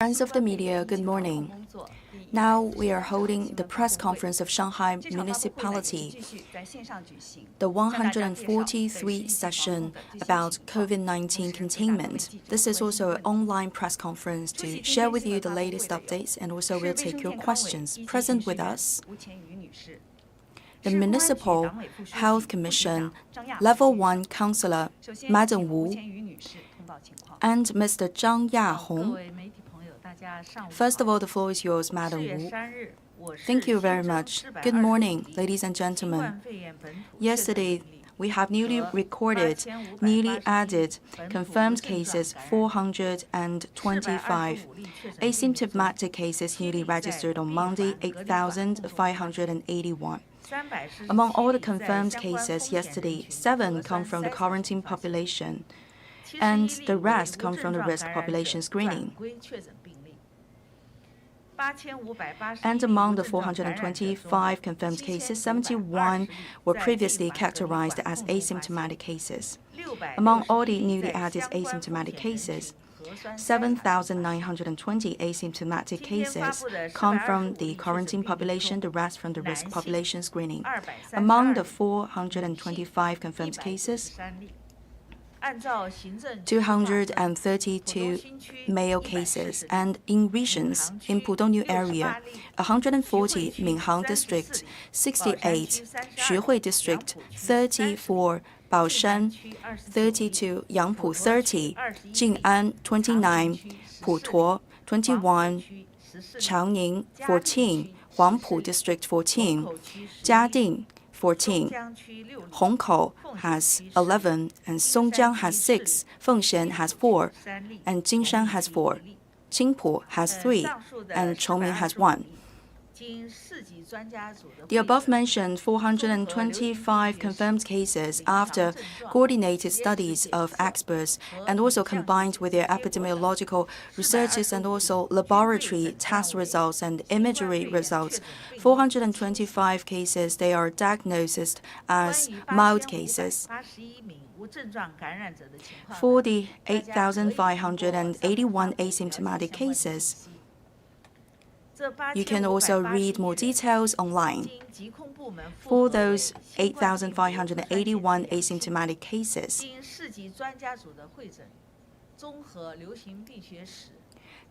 Friends of the media, good morning. Now we are holding the press conference of Shanghai Municipality, the 143th session about COVID-19 containment. This is also an online press conference to share with you the latest updates, and also we'll take your questions. Present with us, the Municipal Health Commission Level 1 Councillor, Madam Wu, and Mr. Zhang Yahong. First of all, the floor is yours, Madam Wu. Thank you very much. Good morning, ladies and gentlemen. Yesterday, we have newly added confirmed cases 425. Asymptomatic cases newly registered on Monday, 8,581. Among all the confirmed cases yesterday, 7 come from the quarantine population, and the rest come from the risk population screening. And among the 425 confirmed cases, 71 were previously characterized as asymptomatic cases. Among all the newly added asymptomatic cases, 7,920 asymptomatic cases come from the quarantine population, the rest from the risk population screening. Among the 425 confirmed cases, 232 male cases, and in regions, in Pudong New Area, 140 Minhang District, 68 Xuhui District, 34 Baoshan, 32 Yangpu, 30 Jing'an, 29 Putuo, 21 Changning, 14 Huangpu District, 14 Jiading, 14. Hongkou has 11, and Songjiang has 6, Fengshan has 4, and Jinshan has 4. Qingpu has 3, and Chongming has 1. The above-mentioned 425 confirmed cases, after coordinated studies of experts and also combined with their epidemiological researches and also laboratory test results and imagery results, 425 cases, they are diagnosed as mild cases. For the 8,581 asymptomatic cases, you can also read more details online. For those 8,581 asymptomatic cases,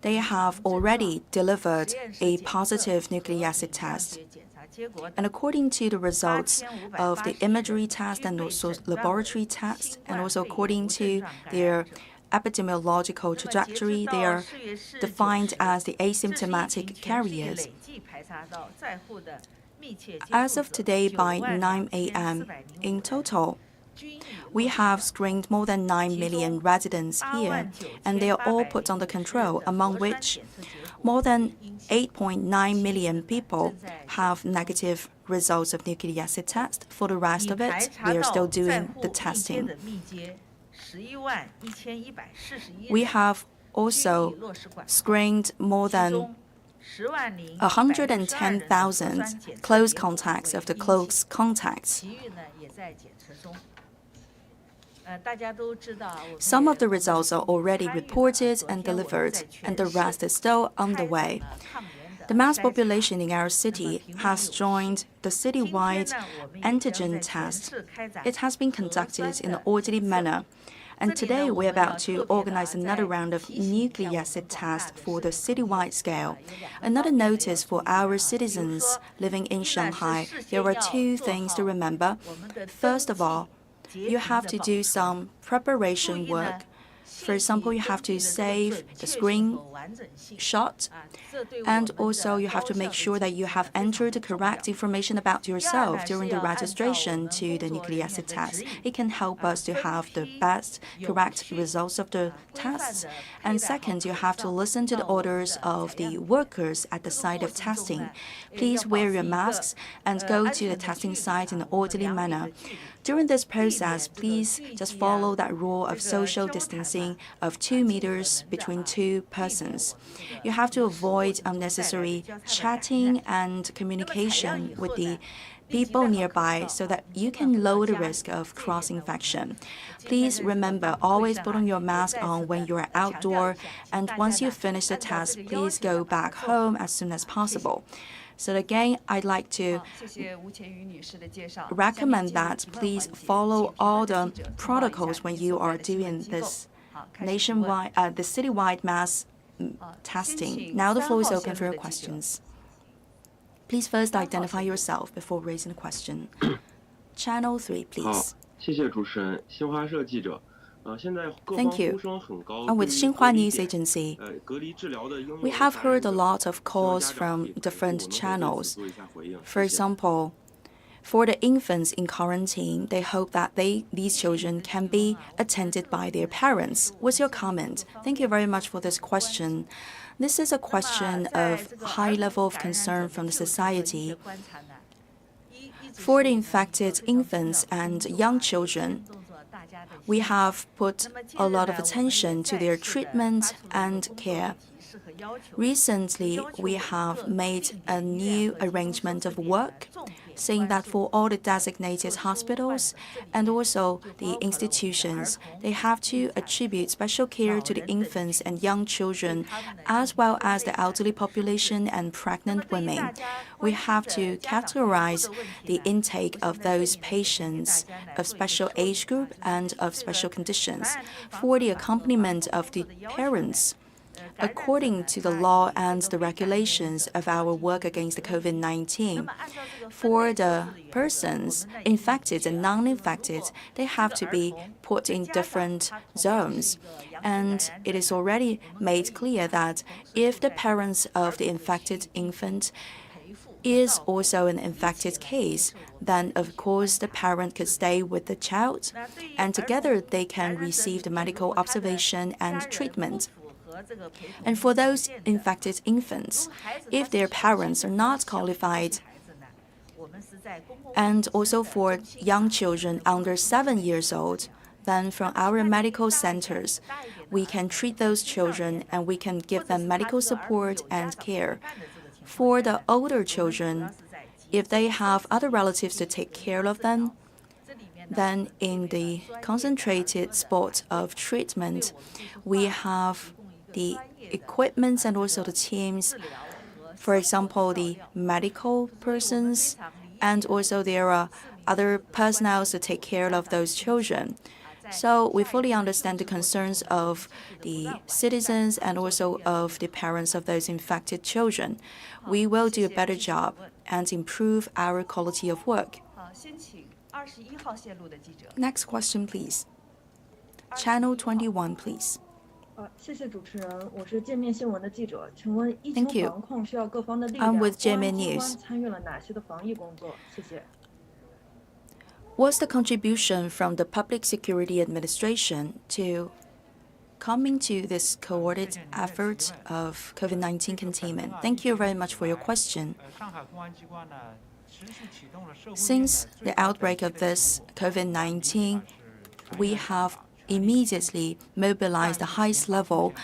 they have already delivered a positive nucleic acid test. And according to the results of the imagery test and also laboratory test, and also according to their epidemiological trajectory, they are defined as the asymptomatic carriers. As of today, by 9 a.m., in total, we have screened more than 9 million residents here, and they are all put under control, among which more than 8.9 million people have negative results of nucleic acid test. For the rest of it, we are still doing the testing. We have also screened more than 110,000 close contacts of the close contacts. Some of the results are already reported and delivered, and the rest is still on the way. The mass population in our city has joined the citywide antigen test. It has been conducted in an orderly manner. And today, we're about to organize another round of nucleic acid tests for the citywide scale. Another notice for our citizens living in Shanghai: there are 2 things to remember. First of all, you have to do some preparation work. For example, you have to save the screenshot, and also you have to make sure that you have entered the correct information about yourself during the registration to the nucleic acid test. It can help us to have the best, correct results of the tests. And second, you have to listen to the orders of the workers at the site of testing. Please wear your masks and go to the testing site in an orderly manner. During this process, please just follow that rule of social distancing of 2 meters between two persons. You have to avoid unnecessary chatting and communication with the people nearby so that you can lower the risk of cross-infection. Please remember, always put on your mask on when you are outdoor, and once you finish the test, please go back home as soon as possible. So again, I'd like to recommend that please follow all the protocols when you are doing this nationwide, the citywide mass testing. Now the floor is open for your questions. Please first identify yourself before raising a question. Channel 3, please. 谢谢主持人，新华社记者。Thank you. I'm with Xinhua News Agency. We have heard a lot of calls from different channels. For example, for the infants in quarantine, they hope that these children can be attended by their parents. What's your comment? Thank you very much for this question. This is a question of high level of concern from the society. For the infected infants and young children, we have put a lot of attention to their treatment and care. Recently, we have made a new arrangement of work, saying that for all the designated hospitals and also the institutions, they have to attribute special care to the infants and young children, as well as the elderly population and pregnant women. We have to categorize the intake of those patients of special age group and of special conditions. For the accompaniment of the parents, according to the law and the regulations of our work against the COVID-19, for the persons infected and non-infected, they have to be put in different zones. And it is already made clear that if the parents of the infected infant is also an infected case, then of course the parent could stay with the child, and together they can receive the medical observation and treatment. And for those infected infants, if their parents are not qualified, and also for young children under 7 years old, then from our medical centers, we can treat those children and we can give them medical support and care. For the older children, if they have other relatives to take care of them, then in the concentrated spot of treatment, we have the equipment and also the teams, for example, the medical persons, and also there are other personnel to take care of those children. So we fully understand the concerns of the citizens and also of the parents of those infected children. We will do a better job and improve our quality of work. Next question, please. Channel 21, please. Thank you. I'm with JMN News. What's the contribution from the Public Security Administration to coming to this coordinated effort of COVID-19 containment? Thank you very much for your question. Since the outbreak of this COVID-19, we have immediately mobilized the highest level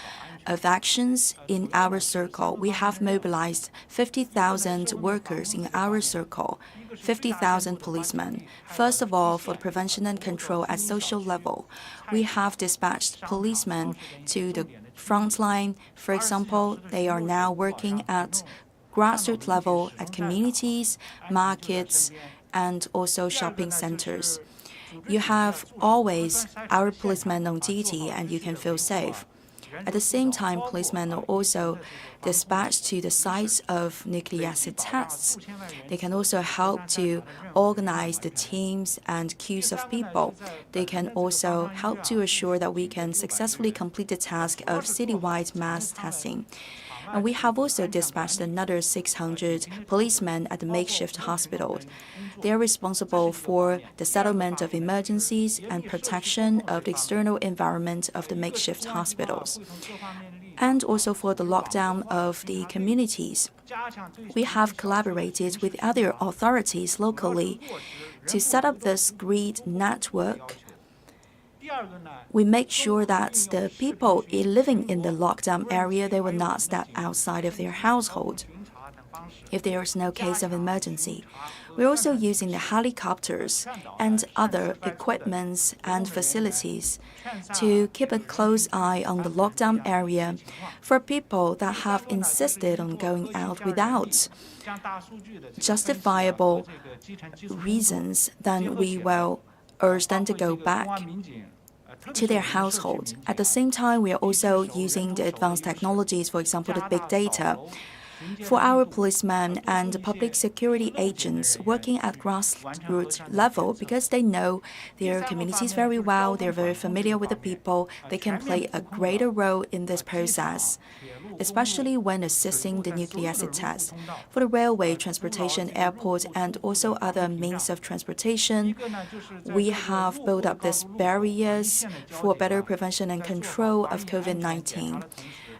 of actions in our circle. We have mobilized 50,000 workers in our circle, 50,000 policemen. First of all, for prevention and control at social level, we have dispatched policemen to the front line. For example, they are now working at grassroots level at communities, markets, and also shopping centers. You have always our policemen on duty and you can feel safe. At the same time, policemen are also dispatched to the sites of nucleic acid tests. They can also help to organize the teams and queues of people. They can also help to assure that we can successfully complete the task of citywide mass testing. And we have also dispatched another 600 policemen at the makeshift hospital. They are responsible for the settlement of emergencies and protection of the external environment of the makeshift hospitals, and also for the lockdown of the communities. We have collaborated with other authorities locally To set up this grid network, we make sure that the people living in the lockdown area, they will not step outside of their household if there is no case of emergency. We're also using the helicopters and other equipments and facilities to keep a close eye on the lockdown area for people that have insisted on going out without justifiable reasons. Then we will urge them to go back to their household. At the same time, we are also using the advanced technologies, for example, the big data, for our policemen and public security agents working at grassroots level, because they know their communities very well, they're very familiar with the people, they can play a greater role in this process, especially when assisting the nucleic acid test. For the railway, transportation, airport, and also other means of transportation, we have built up these barriers for better prevention and control of COVID-19.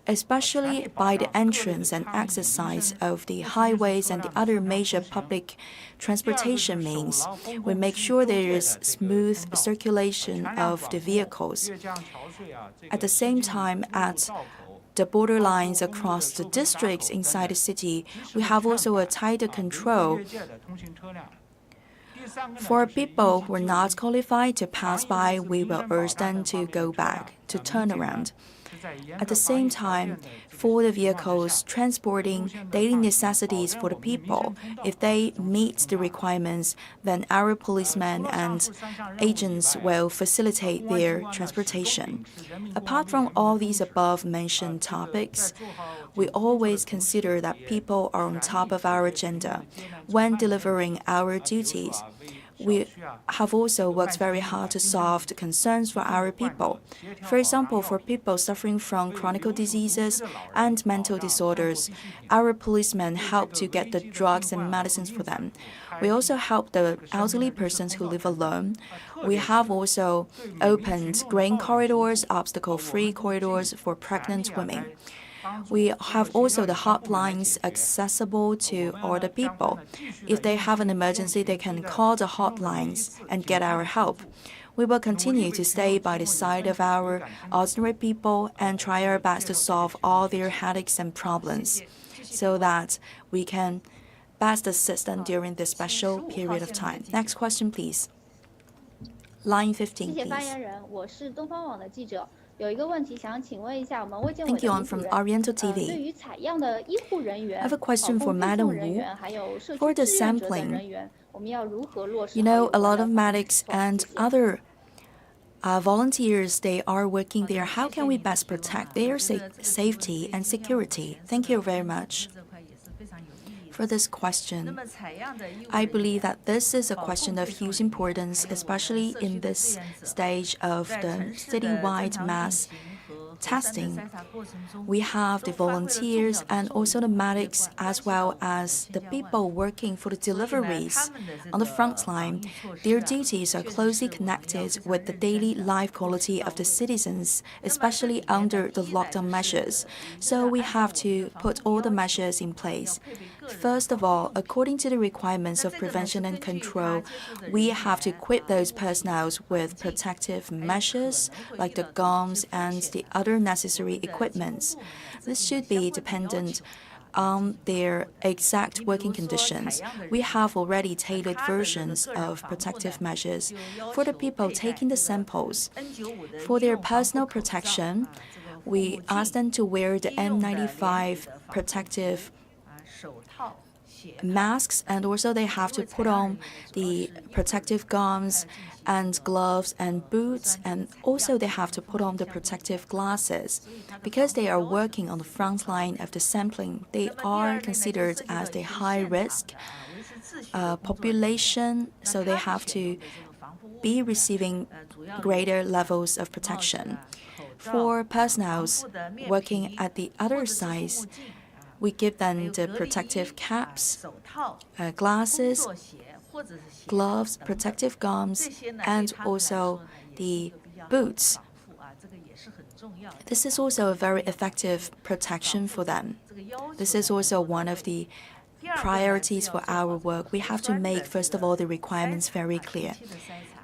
Especially by the entrance and exit sides of the highways and the other major public transportation means, we make sure there is smooth circulation of the vehicles. At the same time, at the borderlines across the districts inside the city, we have also a tighter control. For people who are not qualified to pass by, we will urge them to go back, to turn around. At the same time, for the vehicles transporting daily necessities for the people, if they meet the requirements, then our policemen and agents will facilitate their transportation. Apart from all these above-mentioned topics, we always consider that people are on top of our agenda when delivering our duties. We have also worked very hard to solve the concerns for our people. For example, for people suffering from chronic diseases and mental disorders, our policemen help to get the drugs and medicines for them. We also help the elderly persons who live alone. We have also opened green corridors, obstacle-free corridors for pregnant women. We have also the hotlines accessible to all the people. If they have an emergency, they can call the hotlines and get our help. We will continue to stay by the side of our ordinary people and try our best to solve all their headaches and problems so that we can best assist them during this special period of time. Next question, please. Line 15, please. Thank you, I'm from Oriental TV. I have a question for Madam Wu. For the sampling, a lot of medics and other volunteers, they are working there. How can we best protect their safety and security? Thank you very much for this question. I believe that this is a question of huge importance, especially in this stage of the citywide mass testing. We have the volunteers and also the medics, as well as the people working for the deliveries on the front line. Their duties are closely connected with the daily life quality of the citizens, especially under the lockdown measures. So we have to put all the measures in place. First of all, according to the requirements of prevention and control, we have to equip those personnel with protective measures like the gowns and the other necessary equipments. This should be dependent on their exact working conditions. We have already tailored versions of protective measures for the people taking the samples. For their personal protection, we ask them to wear the N95 protective masks, and also they have to put on the protective gowns and gloves and boots, and also they have to put on the protective glasses. Because they are working on the front line of the sampling, they are considered as the high-risk population, so they have to be receiving greater levels of protection. For personnel working at the other sides, we give them the protective caps, glasses, gloves, protective gowns, and also the boots. This is also a very effective protection for them. This is also one of the priorities for our work, we have to make, first of all, the requirements very clear.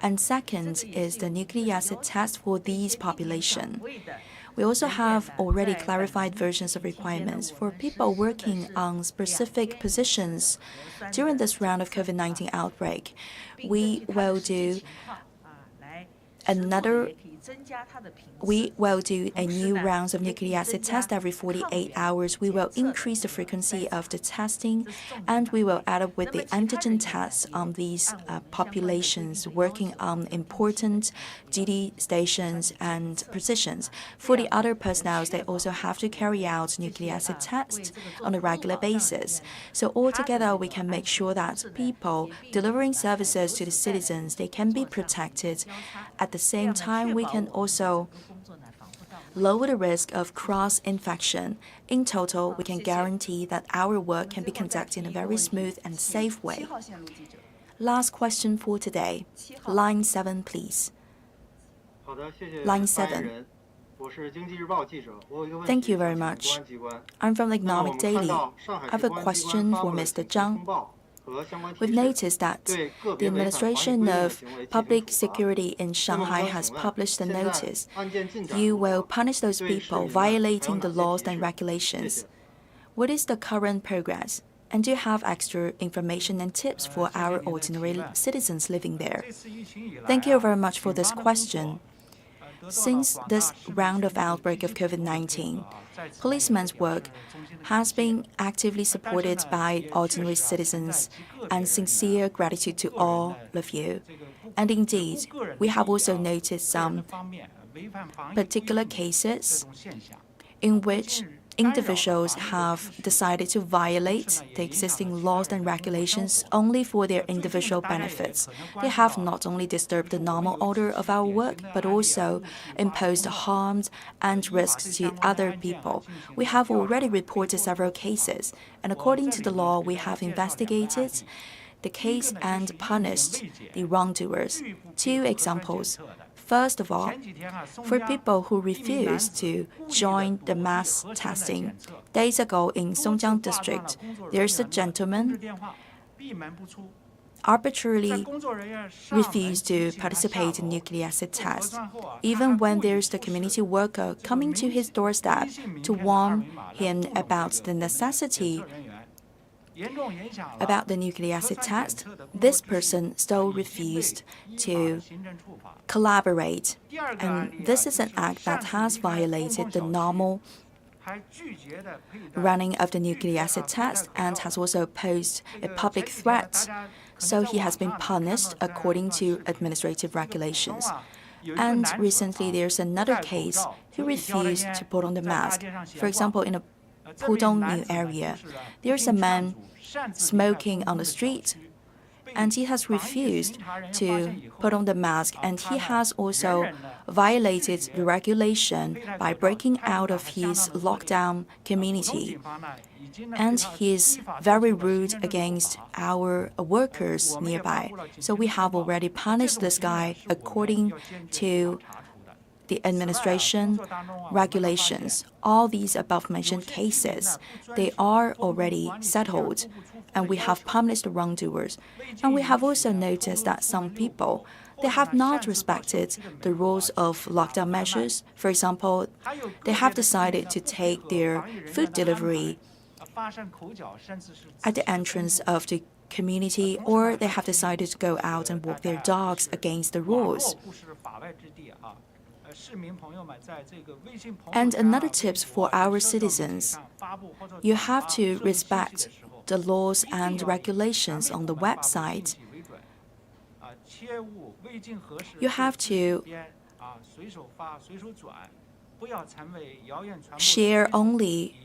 And second is the nucleic acid test for these population. We also have already clarified versions of requirements for people working on specific positions during this round of COVID-19 outbreak. We will do a new round of nucleic acid test every 48 hours. We will increase the frequency of the testing, and we will add up with the antigen tests on these populations working on important duty stations and positions. For the other personnel, they also have to carry out nucleic acid tests on a regular basis. So altogether, we can make sure that people delivering services to the citizens, they can be protected. At the same time, we can also lower the risk of cross-infection. In total, we can guarantee that our work can be conducted in a very smooth and safe way. Last question for today. Line 7, please. Line 7. Thank you very much. I'm from the Economic Daily. I have a question for Mr. Zhang. We've noticed that the Administration of Public Security in Shanghai has published a notice. You will punish those people violating the laws and regulations. What is the current progress? And do you have extra information and tips for our ordinary citizens living there? Thank you very much for this question. Since this round of outbreak of COVID-19, policemen's work has been actively supported by ordinary citizens, and sincere gratitude to all of you. And indeed, we have also noticed some particular cases in which individuals have decided to violate the existing laws and regulations only for their individual benefits. They have not only disturbed the normal order of our work, but also imposed harms and risks to other people. We have already reported several cases, and according to the law, we have investigated the case and punished the wrongdoers. 2 examples. First of all, for people who refuse to join the mass testing, days ago in Songjiang district, there's a gentleman arbitrarily refused to participate in nucleic acid test, even when there's the community worker coming to his doorstep to warn him about the necessity about the nucleic acid test. This person still refused to collaborate, and this is an act that has violated the normal running of the nucleic acid test and has also posed a public threat. So he has been punished according to administrative regulations. And recently there's another case who refused to put on the mask. For example, in a Pudong New area, there's a man smoking on the street, and he has refused to put on the mask, and he has also violated the regulation by breaking out of his lockdown community. And he is very rude against our workers nearby. So we have already punished this guy according to the administration regulations. All these above-mentioned cases, they are already settled, and we have punished the wrongdoers. And we have also noticed that some people, they have not respected the rules of lockdown measures. For example, they have decided to take their food delivery at the entrance of the community, or they have decided to go out and walk their dogs against the rules. And another tip for our citizens, you have to respect the laws and regulations on the website. You have to share only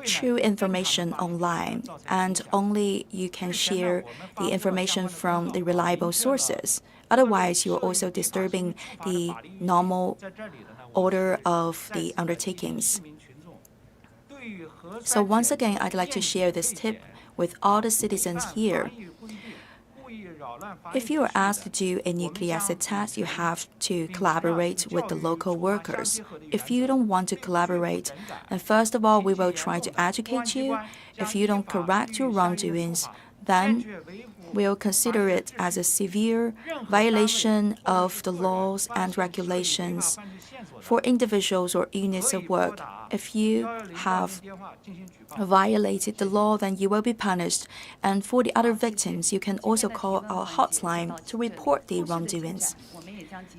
true information online, and only you can share the information from the reliable sources. Otherwise, you're also disturbing the normal order of the undertakings. So once again, I'd like to share this tip with all the citizens here. If you are asked to do a nucleic acid test, you have to collaborate with the local workers. If you don't want to collaborate, then first of all, we will try to educate you. If you don't correct your wrongdoings, then we'll consider it as a severe violation of the laws and regulations. For individuals or units of work, if you have violated the law, then you will be punished. And for the other victims, you can also call our hotline to report the wrongdoings.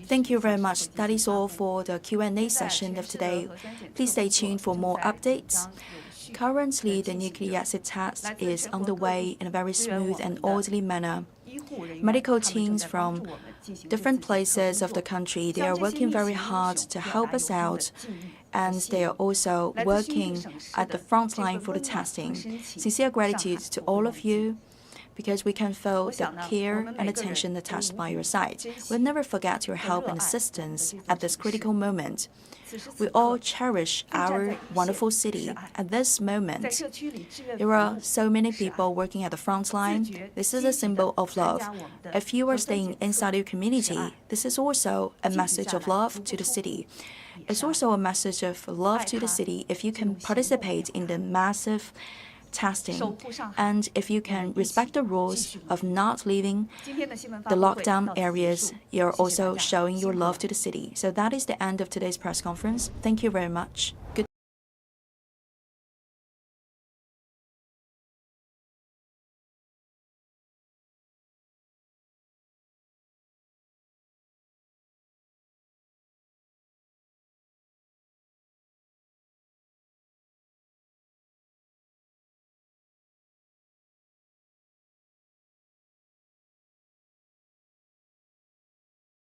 Thank you very much. That is all for the Q&A session of today. Please stay tuned for more updates. Currently, the nucleic acid test is underway in a very smooth and orderly manner. Medical teams from different places of the country, they are working very hard to help us out, and they are also working at the front line for the testing. Sincere gratitude to all of you, because we can feel the care and attention attached by your side. We'll never forget your help and assistance at this critical moment. We all cherish our wonderful city. At this moment, there are so many people working at the front line. This is a symbol of love. If you are staying inside your community, this is also a message of love to the city. It's also a message of love to the city if you can participate in the massive testing, and if you can respect the rules of not leaving the lockdown areas, you're also showing your love to the city. So that is the end of today's press conference. Thank you very much. Good